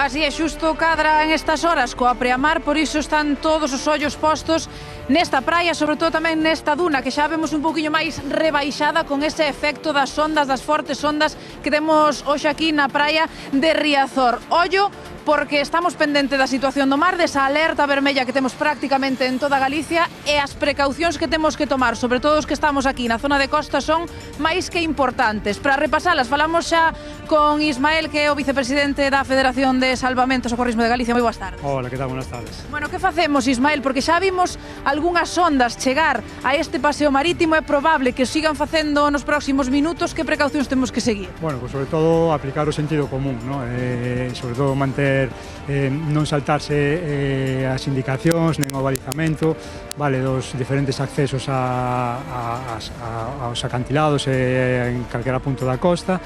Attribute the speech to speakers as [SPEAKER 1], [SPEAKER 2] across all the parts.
[SPEAKER 1] Así é, xusto cadra en estas horas coa preamar, por iso están todos os ollos postos nesta praia, sobre todo tamén nesta duna, que xa vemos un pouquiño máis rebaixada con ese efecto das ondas, das fortes ondas que temos hoxe aquí na praia de Riazor. Ollo, porque estamos pendente da situación do mar, desa alerta vermella que temos prácticamente en toda Galicia, e as precaucións que temos que tomar, sobre todo os que estamos aquí na zona de costa, son máis que importantes. Para repasalas, falamos xa con Ismael, que é o vicepresidente da Federación de Salvamento e Socorrismo de Galicia. Moi boas tardes.
[SPEAKER 2] Hola, que tal? Buenas tardes.
[SPEAKER 1] Bueno, que facemos, Ismael? Porque xa vimos algunhas ondas chegar a este paseo marítimo, é probable que sigan facendo nos próximos minutos. Que precaucións temos que seguir?
[SPEAKER 2] Bueno, pues sobre todo aplicar o sentido común, ¿no? Sobre todo manter, non saltarse as indicacións, nen o balizamento, vale, dos diferentes accesos aos acantilados en calquera punto da costa,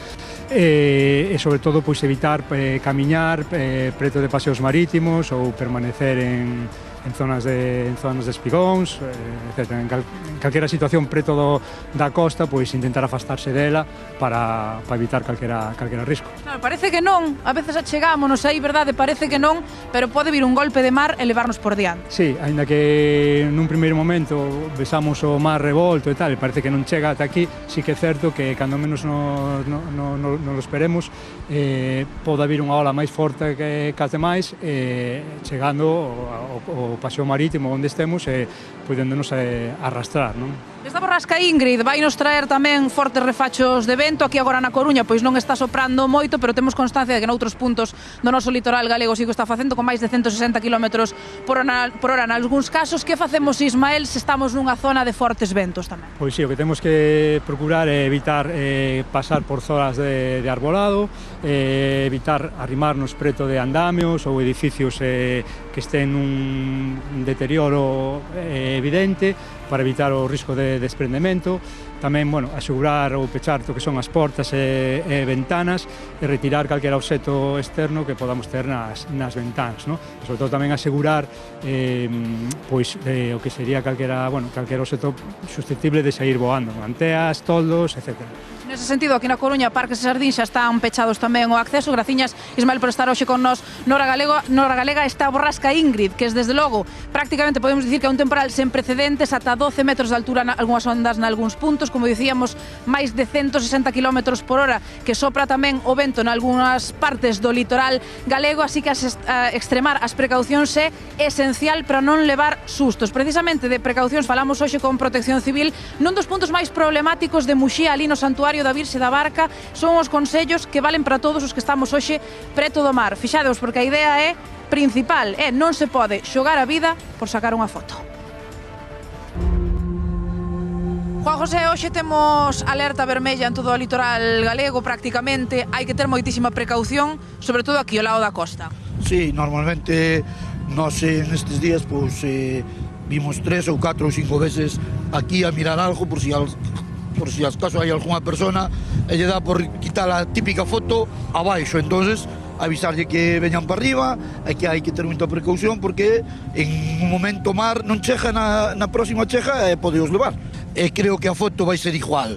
[SPEAKER 2] e sobre todo pois evitar camiñar preto de paseos marítimos ou permanecer en zonas de espigóns, etc. En calquera situación preto da costa, pois intentar afastarse dela para evitar calquera risco.
[SPEAKER 1] Claro, parece que non, a veces achegámonos aí, verdade, parece que non, pero pode vir un golpe de mar e levarnos por diante.
[SPEAKER 2] Sí, aínda que nun primeiro momento besamos o mar revolto e tal, e parece que non chega ata aquí, sí que é certo que cando menos non lo esperemos, pode haber unha ola máis forte que as demais, chegando ao paseo marítimo onde estemos e podéndonos arrastrar, non?
[SPEAKER 1] Esta borrasca Ingrid vai nos traer tamén fortes refachos de vento. Aquí agora na Coruña pois non está soprando moito, pero temos constancia de que noutros puntos do noso litoral galego sí que está facendo, con máis de 160 km por hora nalgúns casos. Que facemos, Ismael, se estamos nunha zona de fortes ventos tamén?
[SPEAKER 2] Pois sí, o que temos que procurar é evitar pasar por zonas de arbolado, evitar arrimarnos preto de andamios ou edificios que estén nun deterioro evidente, para evitar o risco de desprendemento. Tamén, bueno, asegurar ou pechar o que son as portas e ventanas e retirar calquera obxeto externo que podamos ter nas ventanas, no? E sobre todo tamén asegurar o que sería calquera obxeto susceptible de sair voando, manteas, toldos, etc.
[SPEAKER 1] Nese sentido, aquí na Coruña, Parques e Sardín xa están pechados tamén o acceso. Graciñas, Ismael, por estar hoxe con nós. Nora Galega, esta borrasca Ingrid, que es, desde logo, prácticamente podemos dicir que é un temporal sen precedentes, ata 12 metros de altura, algunhas ondas nalgúns puntos, como dicíamos, máis de 160 km por hora, que sopra tamén o vento nalgúnas partes do litoral galego, así que extremar as precaucións é esencial para non levar sustos. Precisamente de precaucións falamos hoxe con Protección Civil. Nun dos puntos máis problemáticos de Muxía, ali no Santuario da Virxe da Barca, son os consellos que valen para todos os que estamos hoxe preto do mar. Fixadeos, porque a idea é principal, non se pode xogar a vida por sacar unha foto. Juan José, hoxe temos alerta vermella en todo o litoral galego prácticamente. Hai que ter moitísima precaución, sobre todo aquí ao lado da costa.
[SPEAKER 3] Sí, normalmente nós nestes días vimos 3 ou 4 ou 5 veces aquí a mirar algo por si acaso hai algunha persona e lle dá por quitar a típica foto abaixo. Entonces avisarlle que veñan para arriba e que hai que ter moita precaución, porque en un momento o mar non chega, na próxima chega e podeos levar. E creo que a foto vai ser igual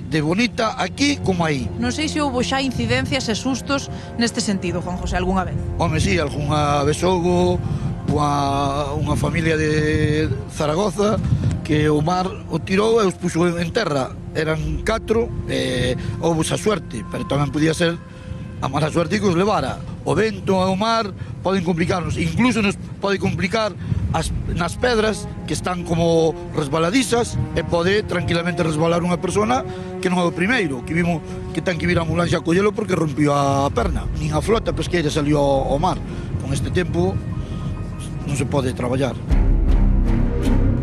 [SPEAKER 3] de bonita aquí como aí.
[SPEAKER 1] Non sei se houve xa incidencias e sustos neste sentido, Juan José, algunha vez?
[SPEAKER 3] Home, sí, algunha vez houve unha familia de Zaragoza que o mar o tirou e os puxo en terra. Eran 4 e houve esa suerte, pero tamén podía ser a mala suerte que os levara. O vento e o mar poden complicarnos, incluso nos pode complicar nas pedras que están como resbaladizas, e pode tranquilamente resbalar unha persona que non é o primeiro, que vimos que ten que vir a ambulancia a collelo porque rompiu a perna. Nin a flota pesqueira salió ao mar. Con este tempo non se pode traballar.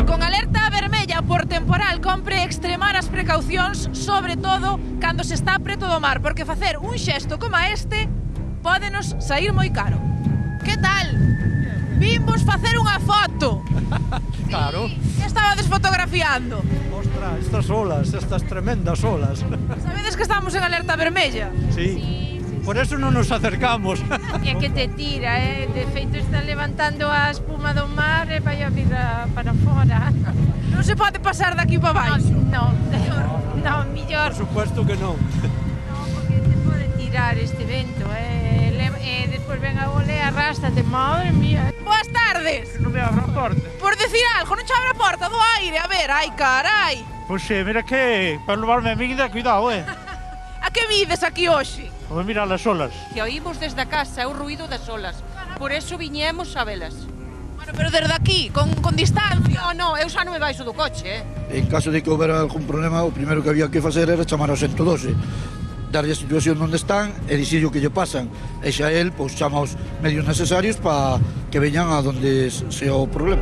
[SPEAKER 1] Con alerta vermella por temporal, compre extremar as precaucións, sobre todo cando se está preto do mar, porque facer un xesto como este pódenos sair moi caro. Que tal? Vimos facer unha foto.
[SPEAKER 4] Claro.
[SPEAKER 1] Que estabades fotografiando?
[SPEAKER 4] Ostras, estas olas, estas tremendas olas.
[SPEAKER 1] Sabedes que estamos en alerta vermella?
[SPEAKER 4] Sí. Por eso non nos acercamos.
[SPEAKER 5] É que te tira, de feito está levantando a espuma do mar e vai a vida para fora.
[SPEAKER 1] Non se pode pasar daqui para baixo?
[SPEAKER 5] Non, millor.
[SPEAKER 4] Por supuesto que non.
[SPEAKER 5] Non, porque te pode tirar este vento, e despois ven a ola Madre mía.
[SPEAKER 1] Boas tardes.
[SPEAKER 4] Non me abra a porta.
[SPEAKER 1] Por decir algo, non che abre a porta do aire. A ver, ai carai.
[SPEAKER 4] Pois mira que, para levarme a vida, cuidado,
[SPEAKER 1] A que vides aquí hoxe?
[SPEAKER 4] Vou mirar as olas.
[SPEAKER 6] Que oímos desde a casa é o ruido das olas. Por eso viñemos a velas.
[SPEAKER 1] Bueno, pero desde aquí, con distancia.
[SPEAKER 6] No, eu xa non me baixo do coche,
[SPEAKER 3] En caso de que houbera algún problema, o primeiro que había que facer era chamar ao 112, darlle a situación onde están e dicirlle o que lle pasan. E xa el, pois, chama os medios necesarios para que veñan a donde sea o problema.